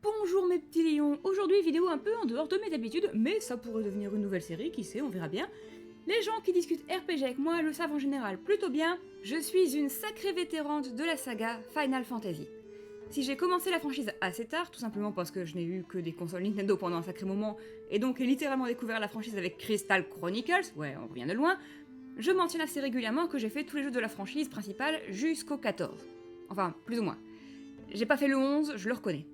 Bonjour mes petits lions, aujourd'hui vidéo un peu en dehors de mes habitudes, mais ça pourrait devenir une nouvelle série, qui sait, on verra bien. Les gens qui discutent RPG avec moi le savent en général plutôt bien, je suis une sacrée vétérante de la saga Final Fantasy. Si j'ai commencé la franchise assez tard, tout simplement parce que je n'ai eu que des consoles Nintendo pendant un sacré moment, et donc ai littéralement découvert la franchise avec Crystal Chronicles, ouais on revient de loin, je mentionne assez régulièrement que j'ai fait tous les jeux de la franchise principale jusqu'au 14. Enfin, plus ou moins. J'ai pas fait le 11, je le reconnais.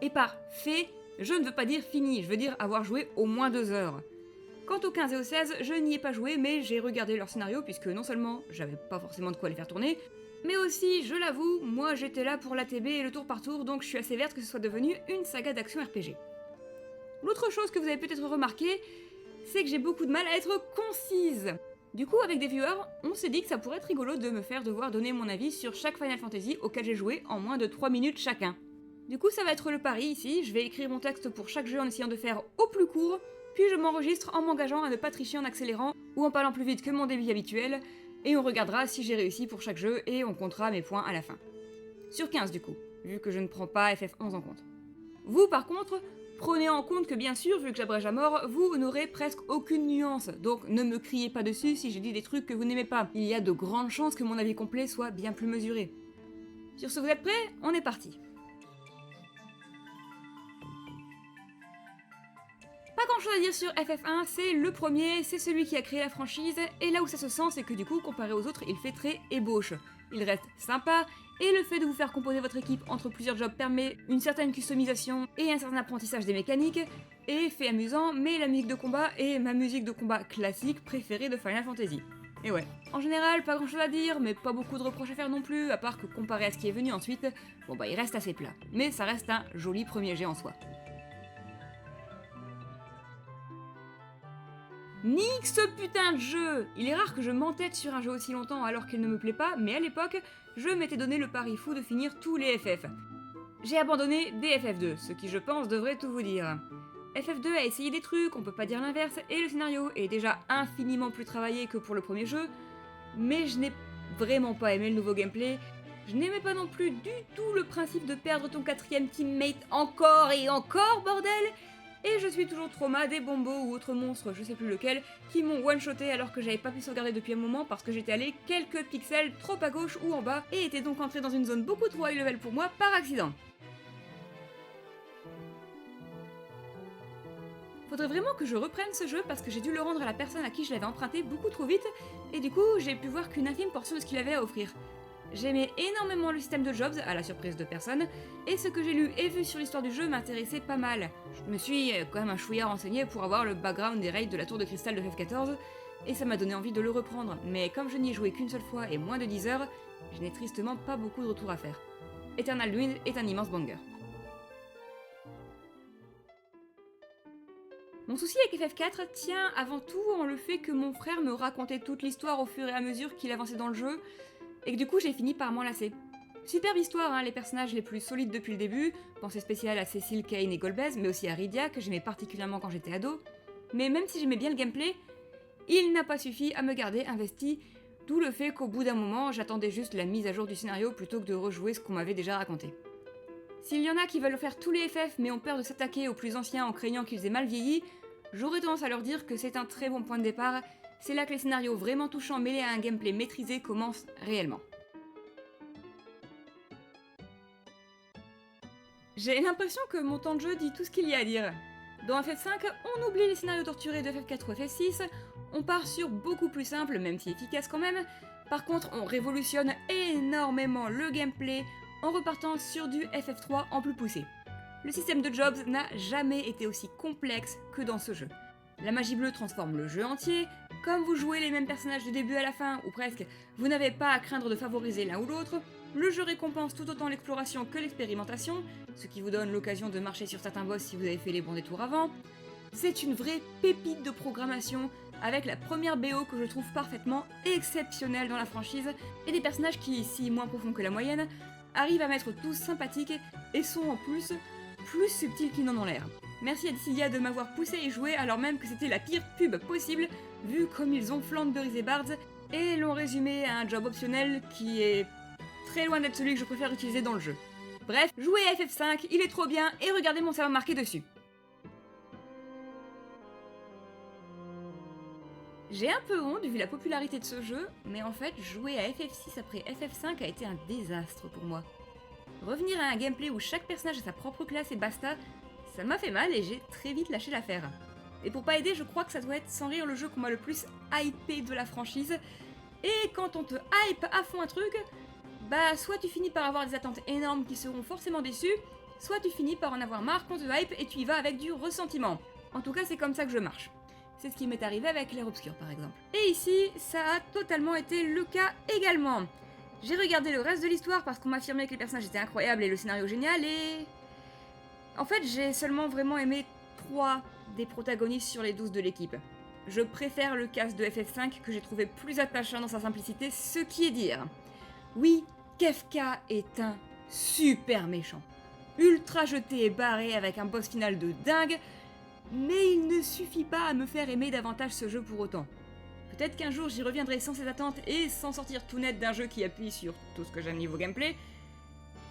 Et par fait, je ne veux pas dire fini, je veux dire avoir joué au moins 2 heures. Quant au 15 et au 16, je n'y ai pas joué, mais j'ai regardé leur scénario puisque non seulement j'avais pas forcément de quoi les faire tourner, mais aussi, je l'avoue, moi j'étais là pour l'ATB et le tour par tour, donc je suis assez verte que ce soit devenu une saga d'action RPG. L'autre chose que vous avez peut-être remarqué, c'est que j'ai beaucoup de mal à être concise. Du coup, avec des viewers, on s'est dit que ça pourrait être rigolo de me faire devoir donner mon avis sur chaque Final Fantasy auquel j'ai joué en moins de 3 minutes chacun. Du coup, ça va être le pari ici, je vais écrire mon texte pour chaque jeu en essayant de faire au plus court, puis je m'enregistre en m'engageant à ne pas tricher en accélérant ou en parlant plus vite que mon débit habituel, et on regardera si j'ai réussi pour chaque jeu et on comptera mes points à la fin. Sur 15 du coup, vu que je ne prends pas FF11 en compte. Vous par contre, prenez en compte que bien sûr, vu que j'abrège à mort, vous n'aurez presque aucune nuance, donc ne me criez pas dessus si j'ai dit des trucs que vous n'aimez pas. Il y a de grandes chances que mon avis complet soit bien plus mesuré. Sur ce, vous êtes prêts? On est parti. Pas grand chose à dire sur FF1, c'est le premier, c'est celui qui a créé la franchise, et là où ça se sent, c'est que du coup, comparé aux autres, il fait très ébauche. Il reste sympa, et le fait de vous faire composer votre équipe entre plusieurs jobs permet une certaine customisation et un certain apprentissage des mécaniques, et fait amusant, mais la musique de combat est ma musique de combat classique préférée de Final Fantasy. Et ouais, en général, pas grand chose à dire, mais pas beaucoup de reproches à faire non plus, à part que comparé à ce qui est venu ensuite, bon bah il reste assez plat. Mais ça reste un joli premier jet en soi. Nique ce putain de jeu! Il est rare que je m'entête sur un jeu aussi longtemps alors qu'il ne me plaît pas, mais à l'époque, je m'étais donné le pari fou de finir tous les FF. J'ai abandonné dès FF2, ce qui je pense devrait tout vous dire. FF2 a essayé des trucs, on peut pas dire l'inverse, et le scénario est déjà infiniment plus travaillé que pour le premier jeu, mais je n'ai vraiment pas aimé le nouveau gameplay. Je n'aimais pas non plus du tout le principe de perdre ton quatrième teammate encore et encore, bordel! Et je suis toujours trauma des bombos ou autres monstres, je sais plus lequel, qui m'ont one-shoté alors que j'avais pas pu sauvegarder depuis un moment parce que j'étais allé quelques pixels trop à gauche ou en bas et était donc entré dans une zone beaucoup trop high level pour moi par accident. Faudrait vraiment que je reprenne ce jeu parce que j'ai dû le rendre à la personne à qui je l'avais emprunté beaucoup trop vite et du coup j'ai pu voir qu'une infime portion de ce qu'il avait à offrir. J'aimais énormément le système de jobs, à la surprise de personne, et ce que j'ai lu et vu sur l'histoire du jeu m'intéressait pas mal. Je me suis quand même un chouïa renseigné pour avoir le background des raids de la tour de cristal de FF14, et ça m'a donné envie de le reprendre, mais comme je n'y ai joué qu'une seule fois et moins de 10 heures, je n'ai tristement pas beaucoup de retours à faire. Eternal Wind est un immense banger. Mon souci avec FF4 tient avant tout en le fait que mon frère me racontait toute l'histoire au fur et à mesure qu'il avançait dans le jeu, et que du coup j'ai fini par m'en lasser. Superbe histoire, hein, les personnages les plus solides depuis le début, pensée spéciale à Cécile, Kain et Golbez, mais aussi à Rydia, que j'aimais particulièrement quand j'étais ado. Mais même si j'aimais bien le gameplay, il n'a pas suffi à me garder investi, d'où le fait qu'au bout d'un moment, j'attendais juste la mise à jour du scénario plutôt que de rejouer ce qu'on m'avait déjà raconté. S'il y en a qui veulent faire tous les FF mais ont peur de s'attaquer aux plus anciens en craignant qu'ils aient mal vieilli, j'aurais tendance à leur dire que c'est un très bon point de départ. C'est là que les scénarios vraiment touchants mêlés à un gameplay maîtrisé commencent réellement. J'ai l'impression que mon temps de jeu dit tout ce qu'il y a à dire. Dans FF5, on oublie les scénarios torturés de FF4 ou FF6, on part sur beaucoup plus simple, même si efficace quand même. Par contre, on révolutionne énormément le gameplay en repartant sur du FF3 en plus poussé. Le système de jobs n'a jamais été aussi complexe que dans ce jeu. La magie bleue transforme le jeu entier, comme vous jouez les mêmes personnages du début à la fin, ou presque, vous n'avez pas à craindre de favoriser l'un ou l'autre, le jeu récompense tout autant l'exploration que l'expérimentation, ce qui vous donne l'occasion de marcher sur certains boss si vous avez fait les bons détours avant. C'est une vraie pépite de programmation, avec la première BO que je trouve parfaitement exceptionnelle dans la franchise, et des personnages qui, si moins profonds que la moyenne, arrivent à m'être tous sympathiques et sont en plus subtils qu'ils n'en ont l'air. Merci à Dissidia de m'avoir poussé à y jouer alors même que c'était la pire pub possible, vu comme ils ont flanderisé Bards, et l'ont résumé à un job optionnel qui est très loin d'être celui que je préfère utiliser dans le jeu. Bref, jouez à FF5, il est trop bien, et regardez mon savon marqué dessus. J'ai un peu honte vu la popularité de ce jeu, mais en fait, jouer à FF6 après FF5 a été un désastre pour moi. Revenir à un gameplay où chaque personnage a sa propre classe et basta, ça m'a fait mal et j'ai très vite lâché l'affaire. Et pour pas aider, je crois que ça doit être sans rire le jeu qu'on m'a le plus hypé de la franchise. Et quand on te hype à fond un truc, bah soit tu finis par avoir des attentes énormes qui seront forcément déçues, soit tu finis par en avoir marre qu'on te hype et tu y vas avec du ressentiment. En tout cas, c'est comme ça que je marche. C'est ce qui m'est arrivé avec Clair Obscur par exemple. Et ici, ça a totalement été le cas également. J'ai regardé le reste de l'histoire parce qu'on m'affirmait que les personnages étaient incroyables et le scénario génial et... En fait, j'ai seulement vraiment aimé 3 des protagonistes sur les 12 de l'équipe. Je préfère le cast de FF5 que j'ai trouvé plus attachant dans sa simplicité, ce qui est dire. Oui, Kefka est un super méchant. Ultra jeté et barré avec un boss final de dingue, mais il ne suffit pas à me faire aimer davantage ce jeu pour autant. Peut-être qu'un jour j'y reviendrai sans ces attentes et sans sortir tout net d'un jeu qui appuie sur tout ce que j'aime niveau gameplay,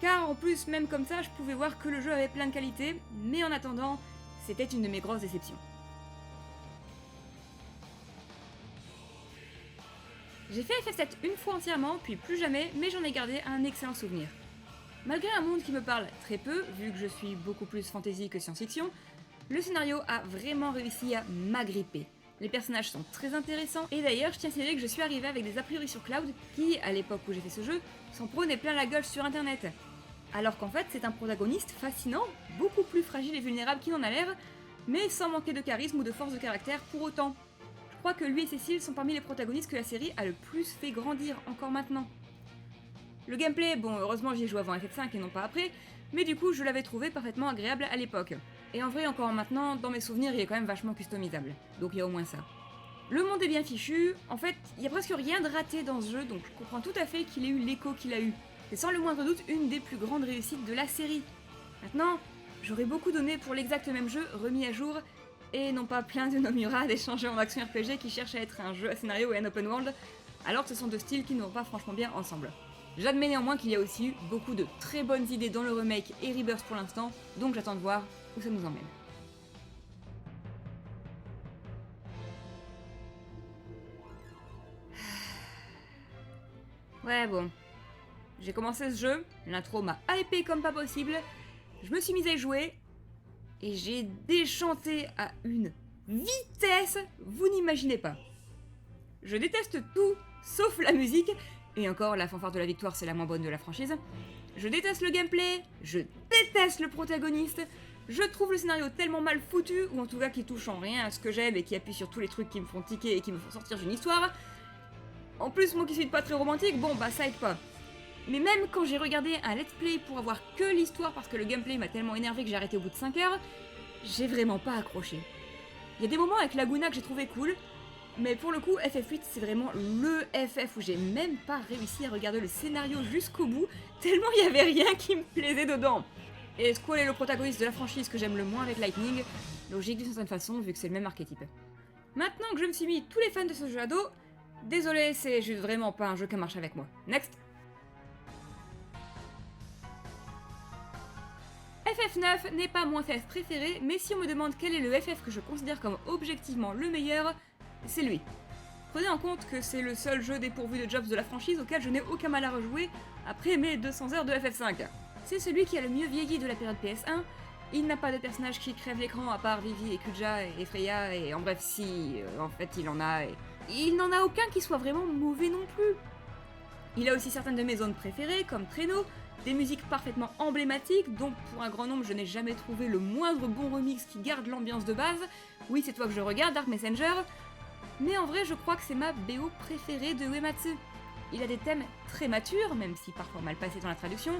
car en plus, même comme ça, je pouvais voir que le jeu avait plein de qualités, mais en attendant, c'était une de mes grosses déceptions. J'ai fait FF7 une fois entièrement, puis plus jamais, mais j'en ai gardé un excellent souvenir. Malgré un monde qui me parle très peu, vu que je suis beaucoup plus fantasy que science-fiction, le scénario a vraiment réussi à m'agripper. Les personnages sont très intéressants, et d'ailleurs je tiens à signaler que je suis arrivée avec des a priori sur Cloud, qui, à l'époque où j'ai fait ce jeu, s'en prenait plein la gueule sur internet. Alors qu'en fait c'est un protagoniste fascinant, beaucoup plus fragile et vulnérable qu'il n'en a l'air, mais sans manquer de charisme ou de force de caractère pour autant. Je crois que lui et Cécile sont parmi les protagonistes que la série a le plus fait grandir encore maintenant. Le gameplay, bon heureusement j'y ai joué avant FF5 et non pas après, mais du coup je l'avais trouvé parfaitement agréable à l'époque. Et en vrai encore maintenant, dans mes souvenirs il est quand même vachement customisable, donc il y a au moins ça. Le monde est bien fichu, en fait il y a presque rien de raté dans ce jeu, donc je comprends tout à fait qu'il ait eu l'écho qu'il a eu. C'est sans le moindre doute une des plus grandes réussites de la série. Maintenant, j'aurais beaucoup donné pour l'exact même jeu remis à jour, et non pas plein de Nomura d'échanger en action RPG qui cherche à être un jeu à scénario et un open world, alors que ce sont deux styles qui ne vont pas franchement bien ensemble. J'admets néanmoins qu'il y a aussi eu beaucoup de très bonnes idées dans le remake et Rebirth pour l'instant, donc j'attends de voir où ça nous emmène. Ouais bon, j'ai commencé ce jeu, l'intro m'a hypé comme pas possible, je me suis mise à y jouer, et j'ai déchanté à une vitesse, vous n'imaginez pas. Je déteste tout, sauf la musique, et encore la fanfare de la victoire c'est la moins bonne de la franchise. Je déteste le gameplay, je déteste le protagoniste, je trouve le scénario tellement mal foutu, ou en tout cas qui touche en rien à ce que j'aime et qui appuie sur tous les trucs qui me font tiquer et qui me font sortir d'une histoire. En plus, moi qui suis pas très romantique, bon bah ça aide pas. Mais même quand j'ai regardé un let's play pour avoir que l'histoire parce que le gameplay m'a tellement énervé que j'ai arrêté au bout de 5 heures, j'ai vraiment pas accroché. Il y a des moments avec Laguna que j'ai trouvé cool, mais pour le coup FF8 c'est vraiment le FF où j'ai même pas réussi à regarder le scénario jusqu'au bout, tellement il y avait rien qui me plaisait dedans. Et Squall est le protagoniste de la franchise que j'aime le moins avec Lightning, logique d'une certaine façon vu que c'est le même archétype. Maintenant que je me suis mis tous les fans de ce jeu à dos, désolé c'est juste vraiment pas un jeu qui marche avec moi. Next. FF9 n'est pas mon FF préféré, mais si on me demande quel est le FF que je considère comme objectivement le meilleur, c'est lui. Prenez en compte que c'est le seul jeu dépourvu de jobs de la franchise auquel je n'ai aucun mal à rejouer après mes 200 heures de FF5. C'est celui qui a le mieux vieilli de la période PS1, il n'a pas de personnage qui crève l'écran à part Vivi et Kuja et Freya, et en bref si, en fait il en a, et il n'en a aucun qui soit vraiment mauvais non plus. Il a aussi certaines de mes zones préférées, comme Traîneau, des musiques parfaitement emblématiques, dont pour un grand nombre je n'ai jamais trouvé le moindre bon remix qui garde l'ambiance de base. Oui, c'est toi que je regarde, Dark Messenger. Mais en vrai, je crois que c'est ma BO préférée de Uematsu. Il a des thèmes très matures, même si parfois mal passés dans la traduction,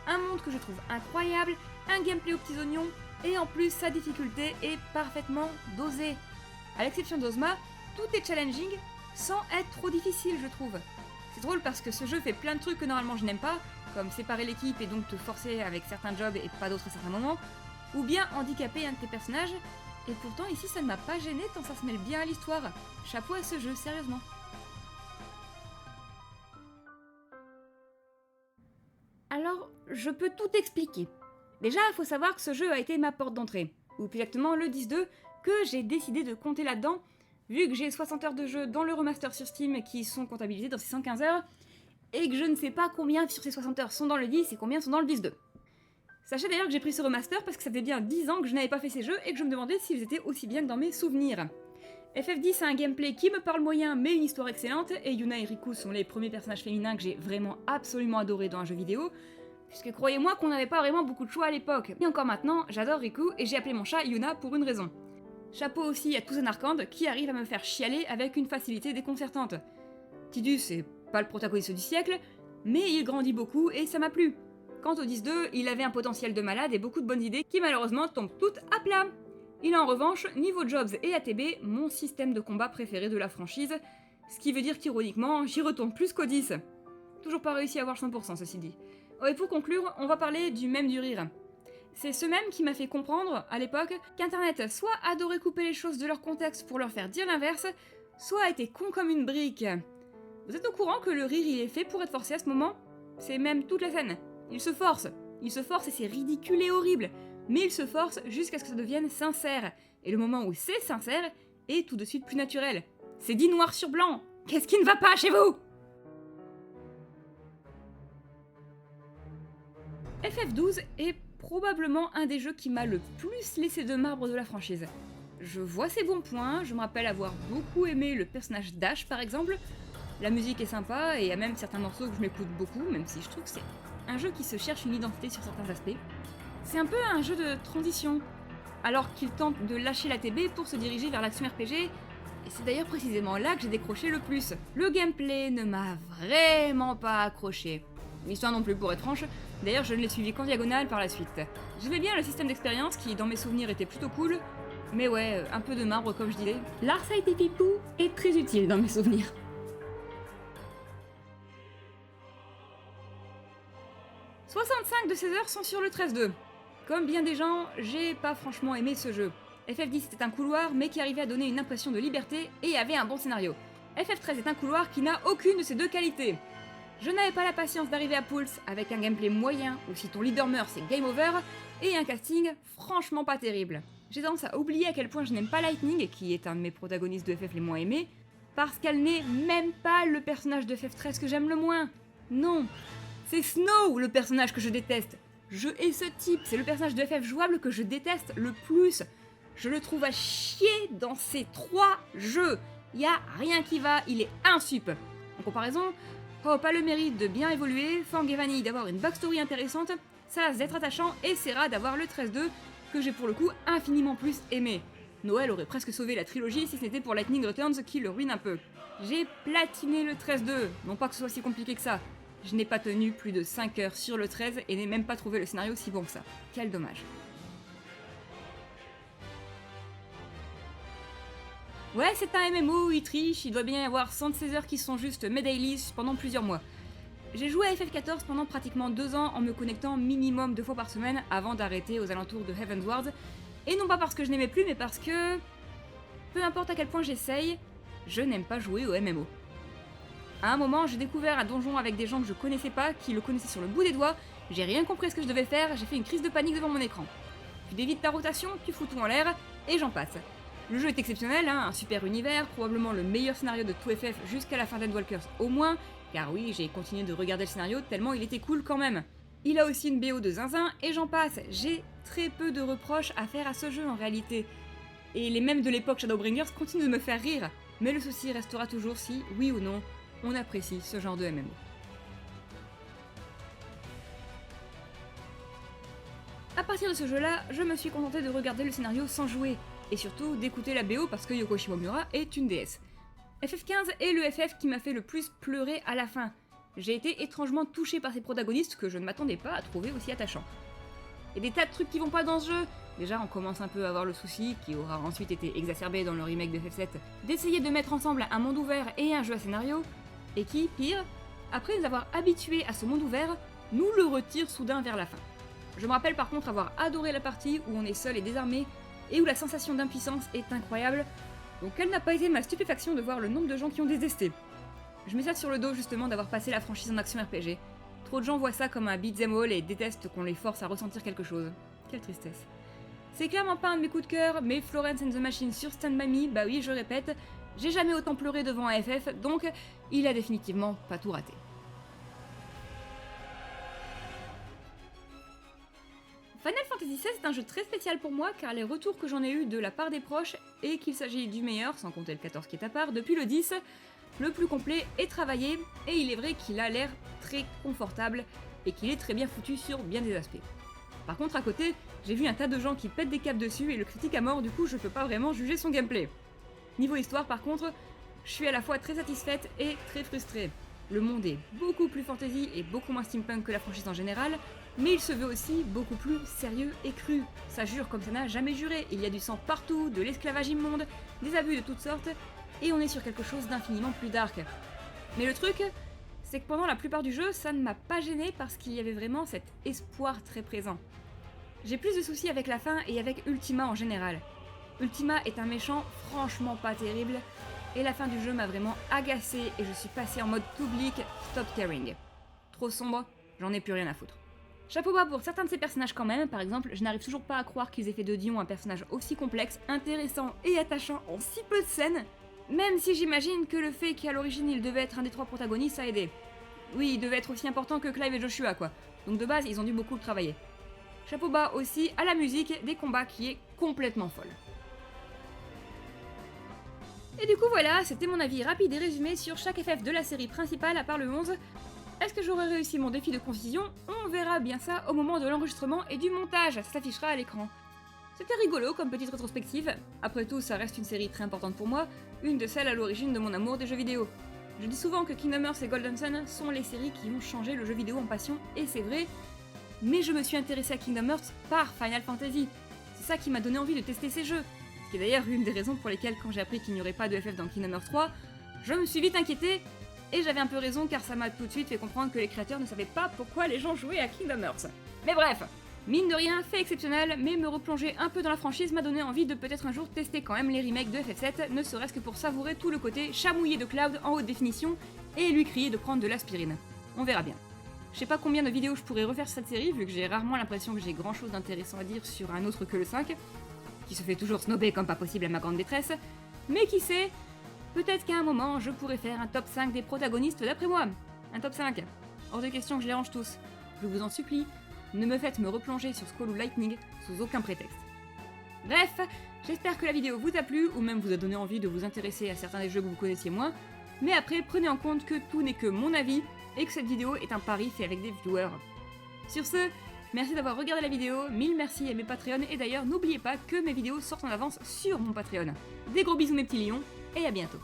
un monde que je trouve incroyable, un gameplay aux petits oignons, et en plus sa difficulté est parfaitement dosée. À l'exception d'Ozma, tout est challenging, sans être trop difficile je trouve. C'est drôle parce que ce jeu fait plein de trucs que normalement je n'aime pas, comme séparer l'équipe et donc te forcer avec certains jobs et pas d'autres à certains moments, ou bien handicaper un de tes personnages, et pourtant ici ça ne m'a pas gêné tant ça se mêle bien à l'histoire. Chapeau à ce jeu, sérieusement. Alors, je peux tout expliquer. Déjà, il faut savoir que ce jeu a été ma porte d'entrée, ou plus exactement le 10-2, que j'ai décidé de compter là-dedans, vu que j'ai 60 heures de jeu dans le remaster sur Steam qui sont comptabilisées dans ces 115 heures, et que je ne sais pas combien sur ces 60 heures sont dans le 10 et combien sont dans le 10-2. Sachez d'ailleurs que j'ai pris ce remaster parce que ça fait bien 10 ans que je n'avais pas fait ces jeux et que je me demandais s'ils étaient aussi bien que dans mes souvenirs. FF10 a un gameplay qui me parle moyen mais une histoire excellente, et Yuna et Riku sont les premiers personnages féminins que j'ai vraiment absolument adoré dans un jeu vidéo, puisque croyez-moi qu'on n'avait pas vraiment beaucoup de choix à l'époque. Et encore maintenant, j'adore Riku et j'ai appelé mon chat Yuna pour une raison. Chapeau aussi à Touzan Arkand qui arrive à me faire chialer avec une facilité déconcertante. Tidus c'est pas le protagoniste du siècle, mais il grandit beaucoup et ça m'a plu. Quant au 10-2, il avait un potentiel de malade et beaucoup de bonnes idées qui malheureusement tombent toutes à plat. Il a en revanche, niveau jobs et ATB, mon système de combat préféré de la franchise, ce qui veut dire qu'ironiquement, j'y retourne plus qu'au 10. Toujours pas réussi à avoir 100% ceci dit. Oh, et pour conclure, on va parler du mème du rire. C'est ce mème qui m'a fait comprendre, à l'époque, qu'Internet soit adorait couper les choses de leur contexte pour leur faire dire l'inverse, soit était con comme une brique. Vous êtes au courant que le rire il est fait pour être forcé à ce moment? C'est même toute la scène. Il se force et c'est ridicule et horrible, mais il se force jusqu'à ce que ça devienne sincère, et le moment où c'est sincère est tout de suite plus naturel. C'est dit noir sur blanc. Qu'est-ce qui ne va pas chez vous? FF12 est probablement un des jeux qui m'a le plus laissé de marbre de la franchise. Je vois ses bons points, je me rappelle avoir beaucoup aimé le personnage d'Ash par exemple, la musique est sympa et il y a même certains morceaux que je m'écoute beaucoup, même si je trouve que c'est un jeu qui se cherche une identité sur certains aspects. C'est un peu un jeu de transition, alors qu'il tente de lâcher la TB pour se diriger vers l'action RPG, et c'est d'ailleurs précisément là que j'ai décroché le plus. Le gameplay ne m'a vraiment pas accroché. L'histoire non plus pour être franche, d'ailleurs je ne l'ai suivi qu'en diagonale par la suite. J'aimais bien le système d'expérience qui dans mes souvenirs était plutôt cool, mais ouais, un peu de marbre comme je disais. L'Ars IT Pipou est très utile dans mes souvenirs. 65 de ces heures sont sur le 13-2. Comme bien des gens, j'ai pas franchement aimé ce jeu. FF10 était un couloir mais qui arrivait à donner une impression de liberté et avait un bon scénario. FF13 est un couloir qui n'a aucune de ces deux qualités. Je n'avais pas la patience d'arriver à Pulse avec un gameplay moyen où si ton leader meurt c'est game over et un casting franchement pas terrible. J'ai tendance à oublier à quel point je n'aime pas Lightning, qui est un de mes protagonistes de FF les moins aimés, parce qu'elle n'est même pas le personnage de FF13 que j'aime le moins. Non, c'est Snow le personnage que je déteste. Je hais ce type, c'est le personnage de FF jouable que je déteste le plus. Je le trouve à chier dans ces 3 jeux. Y a rien qui va, il est insup. En comparaison, Hope a le mérite de bien évoluer, Fang et Vanille d'avoir une backstory intéressante, Salas d'être attachant et Serra d'avoir le 13-2 que j'ai pour le coup infiniment plus aimé. Noël aurait presque sauvé la trilogie si ce n'était pour Lightning Returns qui le ruine un peu. J'ai platiné le 13-2, non pas que ce soit si compliqué que ça. Je n'ai pas tenu plus de 5 heures sur le 13 et n'ai même pas trouvé le scénario si bon que ça. Quel dommage. Ouais, c'est un MMO, il triche, il doit bien y avoir 116 heures qui sont juste mes dailies pendant plusieurs mois. J'ai joué à FF14 pendant pratiquement 2 ans en me connectant minimum 2 fois par semaine avant d'arrêter aux alentours de Heavensward, et non pas parce que je n'aimais plus, mais parce que... peu importe à quel point j'essaye, je n'aime pas jouer au MMO. À un moment, j'ai découvert un donjon avec des gens que je connaissais pas, qui le connaissaient sur le bout des doigts, j'ai rien compris à ce que je devais faire, j'ai fait une crise de panique devant mon écran. Tu dévites ta rotation, tu fous tout en l'air, et j'en passe. Le jeu est exceptionnel, hein, un super univers, probablement le meilleur scénario de tout FF jusqu'à la fin d'Endwalkers au moins, car oui, j'ai continué de regarder le scénario tellement il était cool quand même. Il a aussi une BO de zinzin, et j'en passe, j'ai très peu de reproches à faire à ce jeu en réalité. Et les mêmes de l'époque Shadowbringers continuent de me faire rire, mais le souci restera toujours si, oui ou non, on apprécie ce genre de MMO. À partir de ce jeu-là, je me suis contentée de regarder le scénario sans jouer, et surtout d'écouter la BO parce que Yoko Shimomura est une déesse. FF15 est le FF qui m'a fait le plus pleurer à la fin. J'ai été étrangement touchée par ces protagonistes que je ne m'attendais pas à trouver aussi attachants. Et des tas de trucs qui vont pas dans ce jeu. Déjà, on commence un peu à avoir le souci, qui aura ensuite été exacerbé dans le remake de FF7, d'essayer de mettre ensemble un monde ouvert et un jeu à scénario, et qui, pire, après nous avoir habitués à ce monde ouvert, nous le retire soudain vers la fin. Je me rappelle par contre avoir adoré la partie où on est seul et désarmé, et où la sensation d'impuissance est incroyable, donc quelle n'a pas été ma stupéfaction de voir le nombre de gens qui ont détesté. Je me tape sur le dos justement d'avoir passé la franchise en action RPG, Trop de gens voient ça comme un beat'em all et détestent qu'on les force à ressentir quelque chose. Quelle tristesse. C'est clairement pas un de mes coups de cœur, mais Florence and the Machine sur Stand By Me, bah oui, je répète, j'ai jamais autant pleuré devant un FF, donc il a définitivement pas tout raté. Final Fantasy XVI est un jeu très spécial pour moi car les retours que j'en ai eu de la part des proches et qu'il s'agit du meilleur, sans compter le 14 qui est à part, depuis le 10, le plus complet et travaillé, et il est vrai qu'il a l'air très confortable et qu'il est très bien foutu sur bien des aspects. Par contre à côté, j'ai vu un tas de gens qui pètent des câbles dessus et le critiquent à mort, du coup je peux pas vraiment juger son gameplay. Niveau histoire par contre, je suis à la fois très satisfaite et très frustrée. Le monde est beaucoup plus fantasy et beaucoup moins steampunk que la franchise en général, mais il se veut aussi beaucoup plus sérieux et cru. Ça jure comme ça n'a jamais juré, il y a du sang partout, de l'esclavage immonde, des abus de toutes sortes, et on est sur quelque chose d'infiniment plus dark. Mais le truc, c'est que pendant la plupart du jeu, ça ne m'a pas gêné parce qu'il y avait vraiment cet espoir très présent. J'ai plus de soucis avec la fin et avec Ultima en général. Ultima est un méchant franchement pas terrible, et la fin du jeu m'a vraiment agacée et je suis passée en mode public stop caring. Trop sombre, j'en ai plus rien à foutre. Chapeau bas pour certains de ces personnages quand même, par exemple, je n'arrive toujours pas à croire qu'ils aient fait de Dion un personnage aussi complexe, intéressant et attachant en si peu de scènes, même si j'imagine que le fait qu'à l'origine il devait être un des 3 protagonistes a aidé. Oui, il devait être aussi important que Clive et Joshua quoi, donc de base ils ont dû beaucoup le travailler. Chapeau bas aussi à la musique des combats qui est complètement folle. Et du coup voilà, c'était mon avis rapide et résumé sur chaque FF de la série principale à part le 11. Est-ce que j'aurai réussi mon défi de concision? On verra bien ça au moment de l'enregistrement et du montage, ça s'affichera à l'écran. C'était rigolo comme petite rétrospective, après tout ça reste une série très importante pour moi, une de celles à l'origine de mon amour des jeux vidéo. Je dis souvent que Kingdom Hearts et Golden Sun sont les séries qui ont changé le jeu vidéo en passion, et c'est vrai, mais je me suis intéressée à Kingdom Hearts par Final Fantasy. C'est ça qui m'a donné envie de tester ces jeux. Ce qui est d'ailleurs une des raisons pour lesquelles quand j'ai appris qu'il n'y aurait pas de FF dans Kingdom Hearts 3, je me suis vite inquiétée, et j'avais un peu raison car ça m'a tout de suite fait comprendre que les créateurs ne savaient pas pourquoi les gens jouaient à Kingdom Hearts. Mais bref, mine de rien, fait exceptionnel, mais me replonger un peu dans la franchise m'a donné envie de peut-être un jour tester quand même les remakes de FF7, ne serait-ce que pour savourer tout le côté chamouillé de Cloud en haute définition, et lui crier de prendre de l'aspirine. On verra bien. Je sais pas combien de vidéos je pourrais refaire sur cette série, vu que j'ai rarement l'impression que j'ai grand chose d'intéressant à dire sur un autre que le 5, qui se fait toujours snobber comme pas possible à ma grande détresse, mais qui sait, peut-être qu'à un moment je pourrais faire un top 5 des protagonistes d'après moi. Un top 5. Hors de question que je les range tous. Je vous en supplie, ne me faites me replonger sur Squall ou Lightning sous aucun prétexte. Bref, j'espère que la vidéo vous a plu, ou même vous a donné envie de vous intéresser à certains des jeux que vous connaissiez moins, mais après prenez en compte que tout n'est que mon avis, et que cette vidéo est un pari fait avec des viewers. Sur ce, merci d'avoir regardé la vidéo, 1000 merci à mes Patreons, et d'ailleurs n'oubliez pas que mes vidéos sortent en avance sur mon Patreon. Des gros bisous mes petits lions, et à bientôt.